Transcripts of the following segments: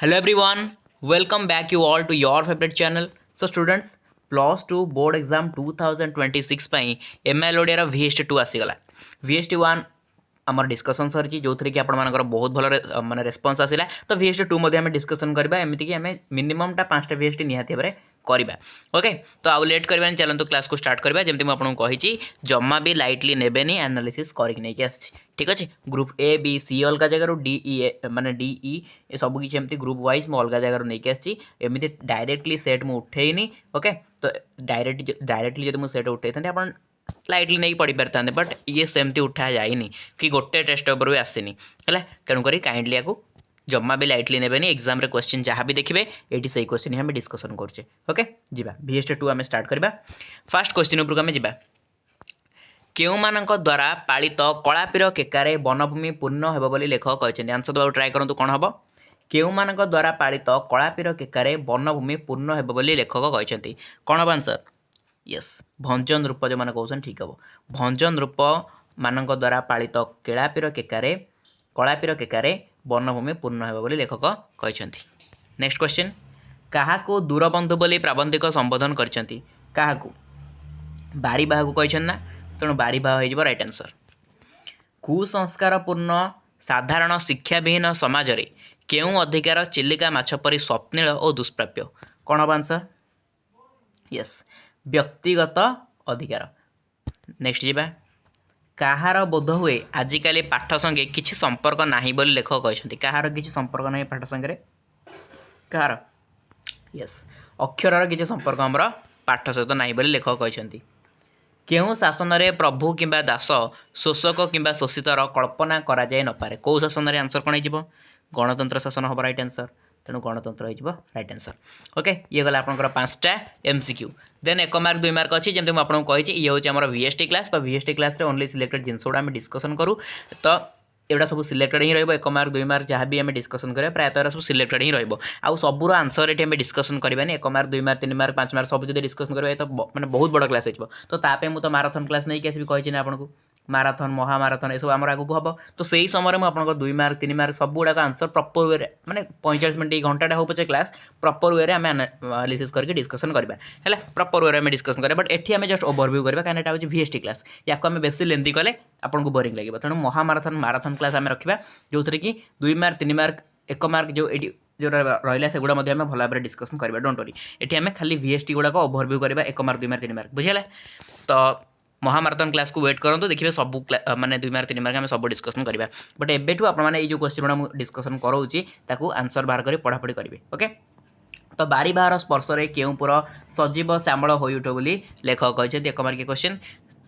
Hello everyone, welcome back you all to your favorite channel. So students, plus 2 board exam 2026 ପାଇଁ ML ଓଡ଼ିଆର VST2 ଆସିଗଲା। VST1 ଆମର ডিসকସନ୍ ସରିଛି ଯେଉଁଥିରେ କି ଆପଣମାନଙ୍କର ବହୁତ ଭଲ ମାନେ ରେସ୍ପନ୍ସ ଆସିଲା। ତ VST2 ମଧ୍ୟ ଆମେ ଡିସ୍କସନ୍ କରିବା, ଏମିତିକି ଆମେ ମିନିମମ୍ଟା 5ଟା VST ନିହାତି ଭାବରେ କରିବା। ଓକେ, ତ ଆଉ ଲେଟ୍ କରିବାନି, ଚାଲନ୍ତୁ କ୍ଲାସ୍କୁ ଷ୍ଟାର୍ଟ କରିବା। ଯେମିତି ମୁଁ ଆପଣଙ୍କୁ କହିଛି, ଜମା ବି ଲାଇଟଲି ନେବେନି, ଆନାଲିସିସ୍ କରିକି ନେଇକି ଆସିଛି। ଠିକ୍ ଅଛି, ଗ୍ରୁପ୍ ଏ ବି ସି ଅଲଗା ଜାଗାରୁ ଡି ଇ ମାନେ ଡି ଇ ସବୁ କିଛି ଏମିତି ଗ୍ରୁପ୍ ୱାଇଜ୍ ମୁଁ ଅଲଗା ଜାଗାରୁ ନେଇକି ଆସିଛି। ଏମିତି ଡାଇରେକ୍ଟଲି ସେଟ୍ ମୁଁ ଉଠେଇନି। ଓକେ, ତ ଡାଇରେକ୍ଟଲି ଯଦି ମୁଁ ସେଟ୍ ଉଠେଇଥାନ୍ତି ଆପଣ ଲାଇଟଲି नहीं पढ़ी पारि था, बट ये सेमती उठा जाइनी कि गोटे टेस्ट पेपर भी आसनी है। तेणुक काइंडली या जमा भी लाइटली ने एग्जाम रे क्वेश्चन जहाँ भी देखिए ये सही क्वेश्चन ही आम डिस्कसन करें। ओके जीवा VST2 आम स्टार्ट करवा। फास्ट क्वेश्चन उपरको आम जा केउ मानक द्वारा पालित कलापीर केकारे वनभूमि पूर्ण हेब बोली लेखक कहते आंसर देवा ट्राए करूँ कौन हम केउ मानक द्वारा पालित कलापीर केकारे वनभूमि पूर्ण हेब बोली लेखक कहते कौन हम आंसर यस भंजन रूप जो मैंने कहते ठीक हम भंजन रूप मानक द्वारा पालित कलापीर केकारे वनभूमि पूर्ण हेब बोली लेखक कहते। नेक्स्ट क्वेश्चन क्या दूरबंधु बोली प्राबंधिक संबोधन करछंती क्या बारीबाह को कहते ना, तेणु बारीबाह हो राइट आंसर। कुसंस्कारपूर्ण साधारण शिक्षाविहीन समाज रे केउं अधिकार चिलिका माछ परी स्वप्निल और दुष्प्राप्य कौन हम आंसर यस व्यक्तिगत अधिकार। नेक्स्ट जीवा कहार बोध हुए आजिकल पाठ संगे किसी संपर्क नहीं बोली लेखक कहते कहार किसी संपर्क नहीं पाठ संगे कहार यस अक्षर किसी संपर्क आमर पाठ सहित नहीं बोली लेखक कहते केउं शासन रे प्रभु किंबा दास शोषक किंबा शोषितर कल्पना करा जाए न पारे कौ शासन रे आंसर कौन हो गणतंत्र शासन हम राइट आंसर, तेणु गणतंत्र हो राइट आंसर। ओके ये गला आपंकर 5टा MCQ देन 1 मार्क 2 मार्क अच्छी जमी आपको कही ये हूँ आम VST क्लास। तो VST क्लास रे ओनली सिलेक्टेड जिनस गुड़ा डिस्कसन करूँ, तो एटा सब सिलेक्टेड ही रही 1 मार्क 2 मार्क जहाँ भी आम डिस्कसन करें प्रायतः सब सिलेक्टेड ही रहा सबूर आंसर ये डिस्कसन करवानी 1 मार्क 2 मार्क 3 मार्क 5 मार्क सब जो डिस्कसन करेंगे तो मैंने बहुत बड़ क्लास हो तो तापे मुझे माराथन क्लास नहीं आसबि कही आपको माराथन महामाराथन ये सब आम आगू हम तो सही समय में आपको 2 मार्क 3 मार्क सब गुड़ाक आंसर प्रपर वे मैंने 45 मिनट घंटा हो पचे क्लास प्रपर वे आम एनालिसिस करके डिस्कसन करवा है प्रपर वे डिस्कसन करें। बट एटी आम जस्ट ओवरव्यू करवा कहीं हूँ VST क्लास या आम बेसी लेंदी कले आपको बोरिंग लगे, तेणु महामाराथन माराथन क्लास आम रखा जो थी कि 2 मार्क 3 मार्क 1 मार्क जो जो रहा से गुड़ा भल भाव डिस्कसन करवा। डोंट वरी एटी आम खाली VST गुड़ाक ओवरव्यू करवा 1 मार्क 2 मार्क 3 मार्क बुझे। तो महामाराथन क्लास को वेट करूँ देखिए सब माने 2 मार्क 3 मार्क आम सब डिस्कसन करवा। बट एबेठू आपने जो क्वेश्चन गुड़ा डिस्कसन कराऊँगी ताकू आंसर बाहर कर पढ़ापढ़ी करेंगे। ओके तो बारीबाहर स्पर्श में केउपुर सजीव श्यामल हो उठ बोली लेखक कहते 1 मार्क क्वेश्चन।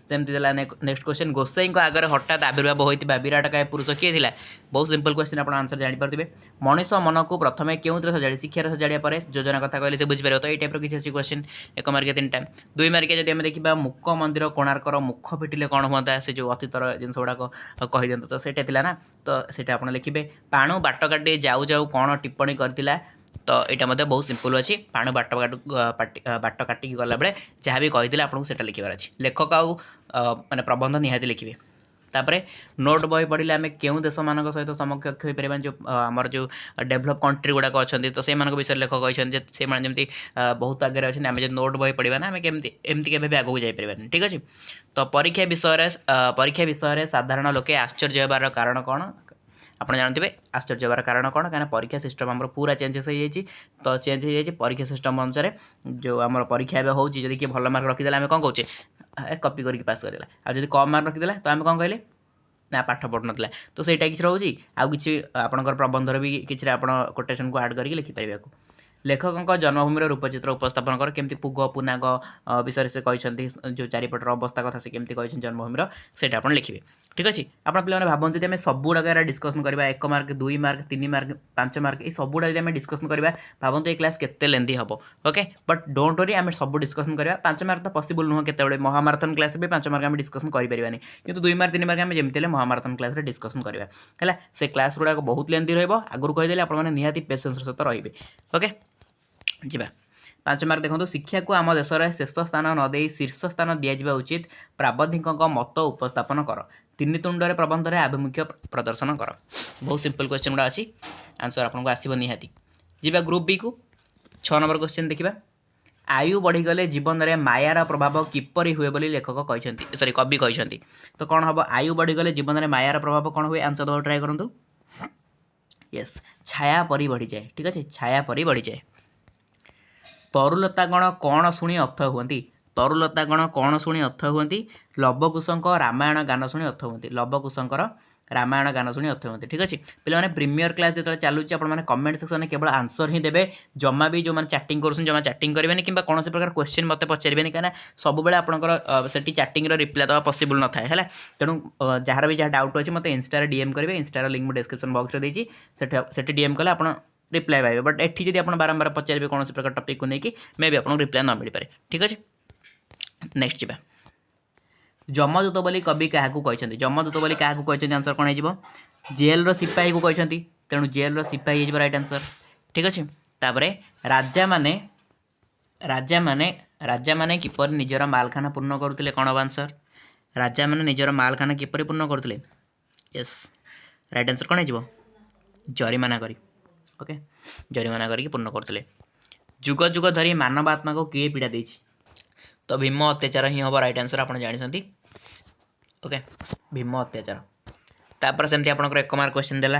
सेमती देला नेक्स्ट क्वेश्चन गोसाई आगे हठात आविर्भाव होता विराटकाय पुरुष किए थिला बहुत सिंपल क्वेश्चन आप आंसर जानीपारे मनीष मन को प्रथम क्यों सजाड़ी शिक्षार सजाड़ा पर योजना कथा कहले से बुझीपार तो ये टाइप किसी अच्छी क्वेश्चन 1 मार्क 3टा 2 मार्क जब आम देखा मुख मंदिर कोणार्कर मुख फिटिले कौन हुआ से जो अतीतर जिन गुड़ाक कही दिखाँ तो सहीटा ना तो सहीटा आप लिखे पाणु बाट काटे जाऊ जाऊ कौन टिप्पणी करथिला तो यहाँ बहुत सिंपल अच्छी पाणु बाट काटिक गला बेले जहाँ भी कही आपको से लिखार अच्छी लेखक आउ माने प्रबंध निहाती लिखे। तापर नोट बही पढ़ले आम क्यों देश मान सहित समकक्ष हो पार जो आमर जो डेभलप कंट्री गुड़ाक अच्छा तो से विषय लेखक कहते से जमी बहुत आगे अच्छे आम जो नोट बही पढ़ा ना आम एमती के आगू जापर ठीक अच्छे। तो परीक्षा विषय साधारण लोके आश्चर्य होबार कारण कौन आप जानते आश्चर्य होबार कारण कौन कहीं परीक्षा सिस्टम आम पूरा चेंजेस हो जाए तो चेंज हो जाए परीक्षा सिस्टम अनुसार जो आम परीक्षा एवं हो किए भल मार्क रखीदे आम कौन कहे कॉपी करके पास करदेला आदि कम मार्क रखीदे तो आम कौन कहले ना पाठ पढ़ नाला तो सहीटा किसी रोचे आउ कि आपंकर प्रबंधर भी किसी आप कोटेशन को आड करके लिखिपारे। लेखकों जन्मभूमि रूपचित्र उपस्थापन कर केमती पुग पुनाग विषय से कहते जो चारिपटर अवस्था कथा से केमती कहते जन्मभूमि से लिखे ठीक अच्छे। आप पे भावती आम सब गुड़ाक डिस्कसन करवा 1 मार्क 2 मार्क 3 मार्क 5 मार्क ये सब गुड़ा आम डिस्कसन करवा भावतु ये क्लास केते लेंदी हम। ओके बट डोंट वरी आम सब डिस्कसन करवा 5 मार्क तो पॉसिबल नुह के महामाराथन क्लास भी 5 मार्क आम डिस्कसन करें कि 2 मार्क 3 मार्क आम जमी महामाराथन क्लास डिस्कसन करवा है से क्लास गुड़ाक बहुत लेंदी रगू कहीदे आपने निहाती पेसेंस सहित रही। ओके जीवा 5 मार्क देखो शिक्षा को आम देश में शेष स्थान नदे शीर्ष स्थान दिज्वा उचित प्राबंधिकों मत उपस्थापन कर 3 तुंडर प्रबंध में आभिमुख्य प्रदर्शन कर बहुत सिंपल क्वेश्चन गुड़ा अच्छी आंसर आपको आसो निहाती जी ग्रुप बी को 6 नंबर क्वेश्चन देखा आयु बढ़ीगले जीवन में मायार प्रभाव किपरि हुए बोली लेखक कहते सॉरी कवि कहते तो कौन हम आयु बढ़ीगले जीवन में मायार प्रभाव कौन हुए आंसर दबा ट्राए करूँ यस छाया परी बढ़ी जाए ठीक अच्छे छाया परी बढ़ी जाए तरुलता गण कौन शुणी अर्थ हुअन्ति तरुलता गण कौन शुणी अर्थ हुअन्ति लवकुशଙ୍କ रामायण गान शुणी अर्थ हुअन्ति लवकुशଙ୍କର रामायण गान शुणी अर्थ हुअन्ति ठीक अच्छे पे प्रीमियर क्लास जो चलुच्छे आपने कमेंट सेक्शन में केवल आंसर ही देवे जमा भी जो मैंने चैटिंग कर जमा चैटिंग करेंगे कि कौन प्रकार क्वेश्चन मत पचारे कहीं सब बेले आपंकर से चैटिंग रिप्लाई देवा पॉसिबल न थाए है तेणु जार भी जहाँ डाउट अच्छे मतलब इंस्टार डीएम करेंगे इंस्टार लिंक मुझे डिस्क्रिप्शन बॉक्स में देती डीएम कले आप रिप्लाई पाइबे बट एठी जब आप बारंबार पचारे कौन प्रकार टॉपिक को लेकिन मे भी आपको रिप्लाई न मिल पारे ठीक अच्छे नेक्स्ट जी जमदूत बोली कवि क्या कहते जमदूत बोली क्या कहते आंसर कौन हो जेल सिपाही को कहते तेणु जेल सिपाही हो राइट आंसर ठीक अच्छे तापर राजा माने राजा माने किपर निजर मालखाना पूर्ण करुले कौन हम आंसर राजा माने निजर मालखाना किपर पूर्ण करुले यस राइट आंसर कौन हो जरिमाना करी ओके जरिमाना करके पूर्ण करते जुग जुग धरी मानव आत्मा को किए पीड़ा देछि तो भीम अत्याचार ही हम राइट आंसर आप जानते ओके भीम अत्याचार तापर सेमती आपंकर 1 मार्क क्वेश्चन देला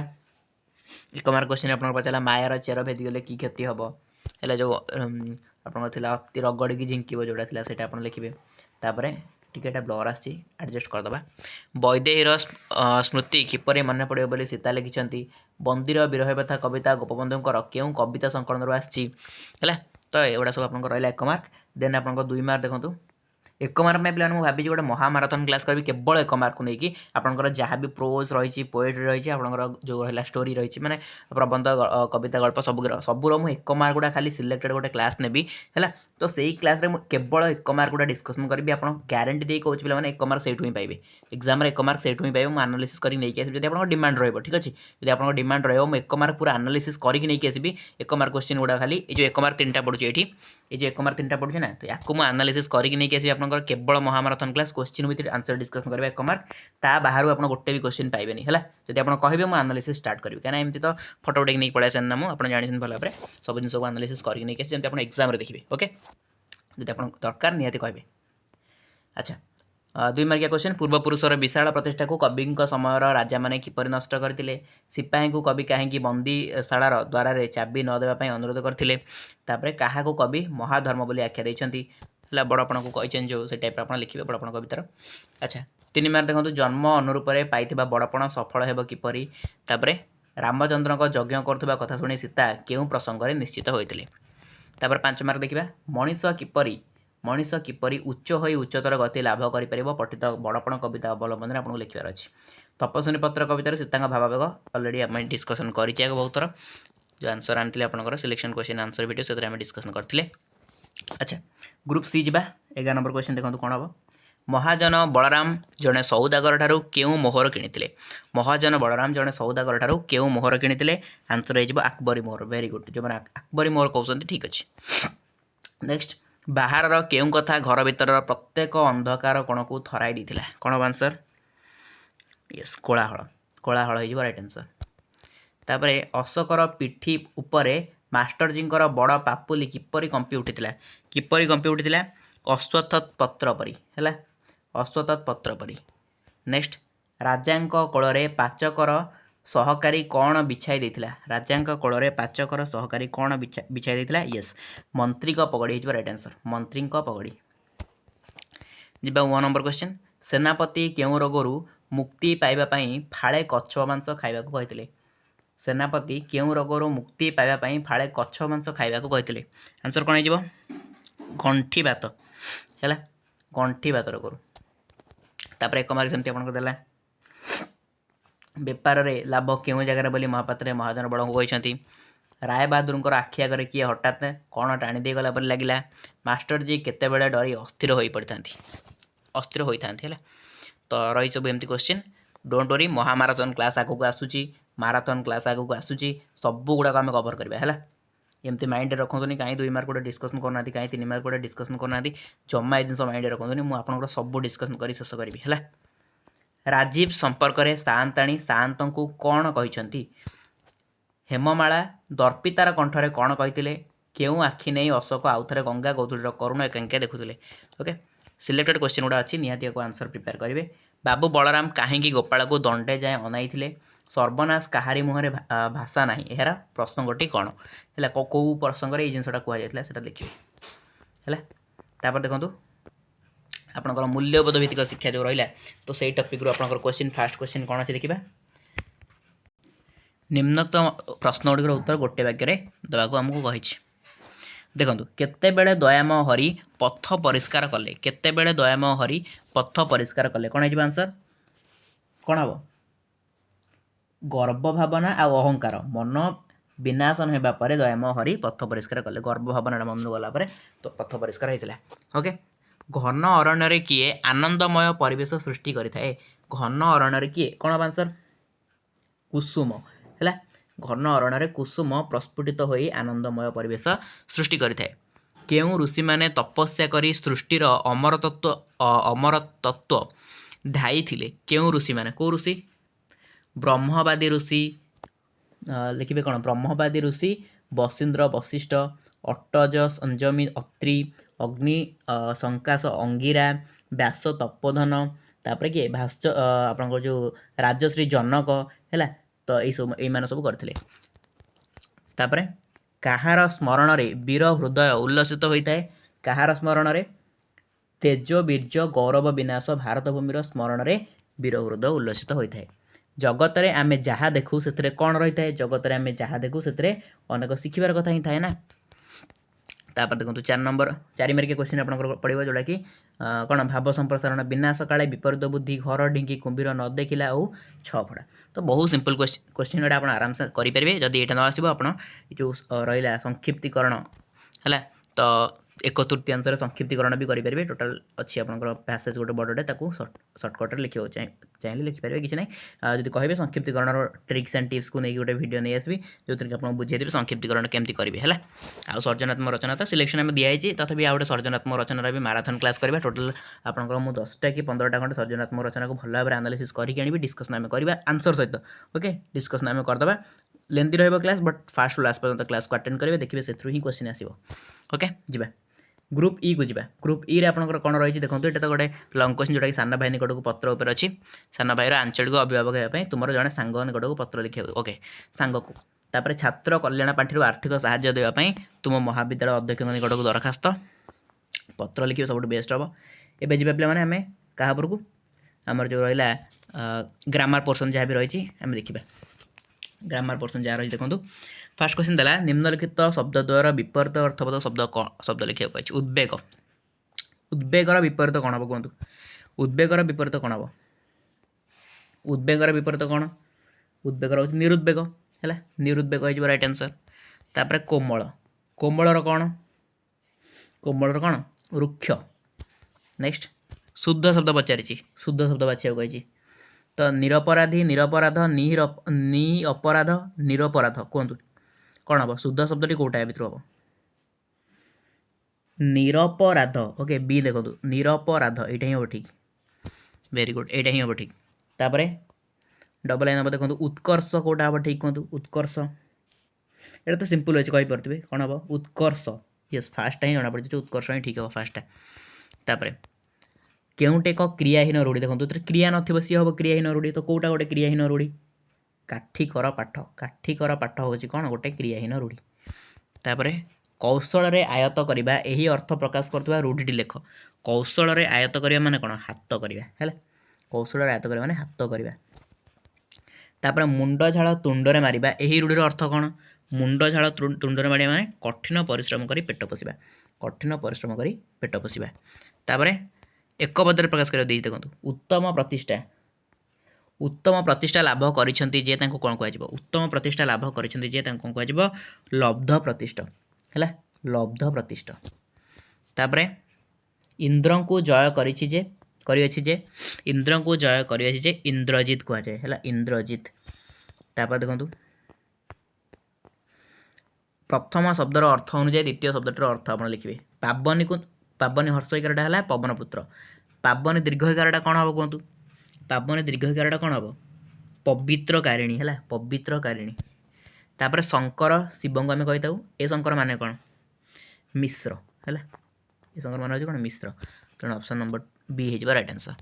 1 मार्क क्वेश्चन आप पचारा मायार चेर भेदिगले कि क्षति हम है जो आपला अति रगड़ की झिंक जोड़ा था से लिखे तापर टिके ब्लर आडजस्ट करदे वैदेहीर स्मृति किपर मन पड़े बोली सीता लिखिं बंदीर विरह व्यथा कविता गोपबंधुकर क्यों कविता संकलन आसला तो एगुड़ा सब आप रहा 1 मार्क देन आप 2 मार्क देखो 1 मार्क में पे भाभी गोटे महामाराथन क्लास करी केवल 1 मार्क को लेकिन आपंकर जहाँ भी प्रोज रही पोएट्री रही आपंकर जो रहा स्टोरी रही मैंने प्रबंध कविता गल्प सबूर मुझे 1 मार्क गुड़ा खाली सिलेक्टेड गोटे क्लास नेबी है तो सही क्लास रे केवल 1 मार्क गुड़ा डिस्कसन करी आप ग्यारंटी दे कौच पे 1 मार्क से पाइबे एग्जाम 1 मार्क से पाइबे मुझे आनालिसिस करके नहीं आसबि जब आप डिमांड रही ठीक अच्छे जब आप डिमांड रही 1 मार्क पूरा आनालिसिस करके नहीं आसबि 1 मार्क क्वेश्चन गुड़ा खाली ये 1 मार्क 3टा पड़ुचे ये जो 1 मार्क 3टा पड़ुचे ना तो या मुझे आनालिसिस करके नहीं आसबि आपंकर केवल महामाराथन class question with answer discussion करेंगे 1 मार्क ता बाहर आप गोटे भी क्वेश्चन पाइबे है जब आप कहे मुझे आनालिसिस स्टार्ट करी कहीं एमती तो फटो उठे नहीं पड़े आसान ना मुझे जानते भल भाव सब जिन को आनालिसिस करके नहीं जमी आप एग्जाम देखिए ओके जब आप दरकार निहाती कहे अच्छा 2 मार्किया क्वेश्चन पूर्वपुरुषर विशाल प्रतिष्ठा को कवि समय राजा मैंने किपर नष्ट करते सिपाही को कवि कहीं बंदीशालार द्वार चाबी न देवाई अनुरोध करते क्या कवि महाधर्म बोली आख्या देते बड़ आपन को कहते जो से टाइप आप लिखे बड़पण कवितार अच्छा 3 मार्क देखो जन्म अनुरूप पाई बड़पण सफल हेब किपरि तापर रामचंद्र यज्ञ करुवा कथा शुणी सीता केउं प्रसंग में निश्चित होते 5 मार्क देखा मनीष किपरि उच्च हो उच्चतर गति लाभ कर पठित बड़पण कविता अवलंबन आपको लिखार अच्छे तपस्विनी पत्र कवितार सीता भावावेग अलरेडी आम डिस्कसन कर बहुत थर जो आंसर आनी आपंकर सिलेक्शन क्वेश्चन आंसर वीडियो से डिस्कसन करते अच्छा ग्रुप सी जा 11 नंबर क्वेश्चन देखो कौन हम महाजन बलराम जड़े सौदागर ठारू केउं मोहर किणिथिले महाजन बलराम जड़े सौदागर ठारू केउं मोहर किणिथिले आंसर हो आकबरी मोहर वेरी गुड जो मैंने आकबरी मोहर कहते ठीक अच्छे नेक्स्ट बाहर केउं कथा घर भीतर प्रत्येक अंधकार कण को थराई देथिला कौन हम आंसर यस कोलाहल हो राइट आंसर तापर अशोकर पिठी उपरे मास्टरजींकर बड़ पापुली किपरि कंपी उठी अश्वत्थ पत्र परी है अश्वत्थ पत्र परी नेक्स्ट राजांक कोଳରେ पाचकर सहकारी कौन बिछाई देथिला राजांक कोଳରେ पाचकर सहकारी कौन बिछाई देथिला यस मंत्री का पगड़ी हो राइट आंसर मंत्री का पगड़ी जी 1 नंबर क्वेश्चन सेनापति केउं रोगरू मुक्ति पाइबा पई फाळे कच्छ मांस खाइबाकू कहिथिले सेनापति केउं रोगरू मुक्ति पाइबा पई फाळे कच्छ मांस खाइबाकू कहिथिले आंसर कौन हो गंठी बात है गंठी बात रोगरू तापर 1 मार्क सेमती आपन को देला बेपार रे लाभ केउं जगह बोली महापात्र महाजन बड़ को कहते राय बहादुर आखि आगे किए हठात कौन टाणी दे गला परि लगिला मास्टर जी केते बेले डरी अस्थिर हो होता है तो रही सब एमती क्वेश्चन डोंट वरी महामाराथन क्लास आगू आसूची माराथन क्लास आगू आसूची सब गुड़ाक आम कवर करवा है एमती माइंड रखुनी कहीं 2 मार्क गोटे डिस्कसन करना कहीं 3 मार्क गोटे डिस्कसन करना जमा जिन माइंड रखुनी मुझे सब डिस्कसन कर शेष करी है राजीव संपर्क में सान्ताणी सान्त को कौन कहते हेममाला दर्पितार कंठरे कौन कही केउं आखि नहीं अशोक आउ थे गंगा गौतुड़ीर करुण एकांकिया देखुले। ओके सिलेक्टेड क्वेश्चन गुड़ा अच्छी निहाती को आंसर प्रिपेयर करेंगे। बाबू बलराम कहीं गोपाल को दंडे जाए अनाई सर्वनाश काहारी मुहर भाषा ना यार प्रसंगटी कौन है कौ प्रसंग ये जिनसा कहुला लिखे है। देखो आपंकर मूल्यबोध भित्तिक शिक्षा जो रहा तो सही टपिक रू आप क्वेश्चन फास्ट क्वेश्चन कौन अच्छे देखा निम्नोक्त प्रश्न गुड़िकर उत्तर गोटे वाक्य देवाक आमको कही देखो केतेबेले दयामय हरि पथ परिष्कार कले केतेबेले दयामय हरि पथ परिष्कार कले कौन है आंसर कौन हम गर्व भावना आ अहंकार मन विनाशन होगा पर दयामय हरि पथ परिष्कार कले गर्व भावना मन गलापर तो पथ परिष्कार होता। ओके घन अरण्य किए आनंदमय परिवेश सृष्टि करें घन अरण्य किए कौन हम आंसर कुसुम है घन अरण्य कुसुम प्रस्फुटित हो आनंदमय परिवेश सृष्टि करें केउं ऋषि माने तपस्या करी सृष्टिर अमरतत्व धाई थिले केउं ऋषि माने कौ ऋषि ब्रह्मवादी ऋषि लिखिबे कौन ब्रह्मवादी ऋषि वशिंद्र वशिष्ठ अट्टज संजमी अत्रि अग्नि संकाश अंगिरा व्यास तपोधन तापर किए भाष्य आपन जो राजश्री जनक है तो ये सब करथिले। तापर कहार स्मरण रे वीर हृदय उल्लसित होता है कहार स्मरण रे तेज वीर्य गौरव विनाश भारत भूमिर स्मरण रे वीर हृदय उल्लसित होता है। जगत रे आमे जहाँ देखू से कौन रही है जगत रे आमे जहाँ देखू से अनेक शिखिबार कथा ही थाए ना। तापर देखो 4 नंबर 4 मार्किया क्वेश्चन आपको पड़ो जोटा कि कौन भाव संप्रसारण विनाश काले विपरीत बुद्धि घर ढिंकी कुंभीर न देखिला और छफड़ा तो बहुत सिंपल क्वेश्चन आप आराम से करेंगे जदि ये न आसो आप जो रहा संक्षिप्तीकरण है तो 1/3 संक्षिप्तीकरण भी करेंगे टोटाल अच्छी आपंकर पैसेज गोटे बड़े सर्टकट्रे लिखा चाहिए लिखिपारे कि ना जब कहे संक्षिप्तीकरण ट्रिक्स एंड टिप्स को लेकिन गोटे वीडियो नहीं आसबि जो थी आपको बुझेदेवी संक्षिप्तीकरण केमती करेंगे है आ सर्जनात्मक रचना तो सिलेक्शन में दिखाई तथापि आ गए सर्जनात्मक रचना भी माराथन क्लास करवा टोटाल आपंकर मुझे 10टा कि 15टा खंड सर्जनात्मक रचना को भल भाव में एनालिसिस करके डिस्कसन आम करवा आंसर सहित। ओके डिस्कसन आम करदे लेंथी रहा क्लास बट फास्ट लास्ट पर्यंत क्लास को अटेंड करेंगे देखिए से ही क्वेश्चन आसो। ओके जी ग्रुप ई को जी ग्रुप ई रे आपंकर कौन रही देखो ये तो गोटे लंग क्वेश्चन जोटा कि सान भाई निकट को पत्र उपर अच्छी सान भाईर आंचलिक अभिभावक होगापी तुम जड़े सांग निकट को पत्र लिखा ओके सांग को तापर छात्र कल्याण पांठि आर्थिक साहाय्य देवाई तुम महाविद्यालय अध्यक्ष निकट को दरखास्त पत्र लिखे सब बेस्ट हम एवं जी पे आम क्या को आमर जो रहा ग्रामर पोर्सन जहाँ भी रही आम देखा ग्रामर पोर्सन जहाँ रही देखो फास्ट क्वेश्चन देला निम्नलिखित शब्द द्वारा विपरीत अर्थबोध शब्द लिखा कही उद्वेग उद्वेगर विपरीत कौन हम कहतु उद्वेगर विपरीत कौन हम उद्वेगर विपरीत कौन उद्वेगर हूँ निरुद्वेग है निरुद्वेग हो राइट आंसर। तापर कोमल कोमलर कौन कोमलर कौन रुक्ष नेक्स्ट शुद्ध शब्द पचारि शुद्ध शब्द बाछा कही तो निरपराधी निरपराध नि अपराध निरपराध कहतु कौन हम शुद्ध शब्द टी कौटा भितर हम निरपराध। ओके बी देखो निरपराध यहाँ हम ठीक वेरी गुड यहाँ ही हम ठीक। तापर डबल लाइन हम देखो उत्कर्ष कौटा हम ठीक कहतु उत्कर्ष ये तो सिंपल अच्छे कहीपे कौन हम उत्कर्ष यस फास्ट ही जना पड़ी उत्कर्ष ही ठीक हम फास्ट। तापर केउटे एक क्रियाहीन रूढ़ी देखो क्रिया नथिबो सी हम क्रियाहीन रूढ़ी तो कौटा गोटे क्रियाहीन रूढ़ी काठिकर पाठ हूँ कौन गोटे क्रियाहीन रूढ़ी। तापर कौशल रे आयत करवा यही अर्थ प्रकाश करथुवा रूढ़ी लेख कौशल रे आयत करवा माने कौन हाथ करवा है कौशल रे आयत करवा माने हाथ करवा। तापर मुंड झाड़ तुंडरे मारिबा यही रूढ़ीर अर्थ कौन मुंड झाड़ तुंडरे मारिबा माने कठिन परिश्रम करी पेट पोषिबा कठिन परिश्रम करी पेट पोषिबा। तापर एक पदरे प्रकाश कर देखो उत्तम प्रतिष्ठा लाभ करिसेंती जे तांको कोन कहजिबो उत्तम प्रतिष्ठा लाभ करिसेंती जे तांको कहजिबो लब्ध प्रतिष्ठा है लब्ध प्रतिष्ठा। तापर इंद्र को जय करिछि जे इंद्र को जय करिछि जे इंद्रजित कह जाए है इंद्रजित। तापर देखो प्रथम शब्दर अर्थ अनुसार द्वितीय शब्दटर अर्थ आप लिखिए पावनी को पावनी हर्षईकारटा है पवनपुत्र पावनी दीर्घईकारटा कौन हम कहतु पावनी दीर्घईकारटा कौन हम पवित्रकारिणी है पवित्रकारिणी। तापर शंकर शिव को आम कही ए शंकर मान कौन मिश्र है ये शंकर मान हो मिश्र तेणु ऑप्शन नंबर बी हो राइट आंसर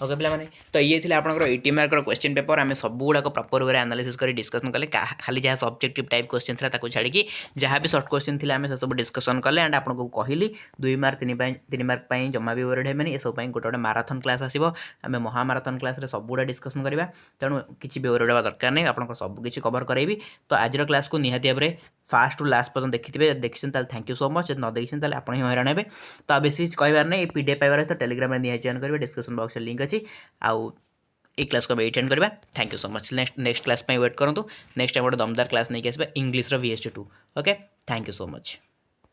ओके पे तो ये थे आपंकर 80 मार्क क्वेश्चन पेपर आम सब गुड़ाक प्रॉपर वे एनालिसिस कर डिस्कसन कले खाली जहाँ सब्जेक्टिव टाइप क्वेश्चन था छाड़ी जहाँ भी सर्ट क्वेश्चन थे आम सब डिस्कसन कले एंड आपको कहली 2 मार्क 3 मार्क जमा भी ओवरहेड हेनी ये सब गोटे गोटे माराथन क्लास आसो आम महामाराथन क्लास सब गुड़ा डिस्कसन करवा तेणु किसी भी ओवरहेड दरकार नहीं आप सबकि कवर करेबी तो आज क्लास को निहाती भाव में फास्ट टू लास्ट पर्यटन देखिए देखिए थैंक यू सो मच न देखिए आप हैरान हे तो बेसी कहार नहीं पीडीएफ पाइबार तो टेलीग्राम में निहाती जॉइन करेंगे डिस्क्रिप्शन बॉक्स में लिंक अच्छी आउ ये क्लास को अटेंड करवा thank you so much next class wait करूँ नेक्स्ट टाइम गोटे दमदार क्लास नहीं आसवा English VST 2 okay thank you so much.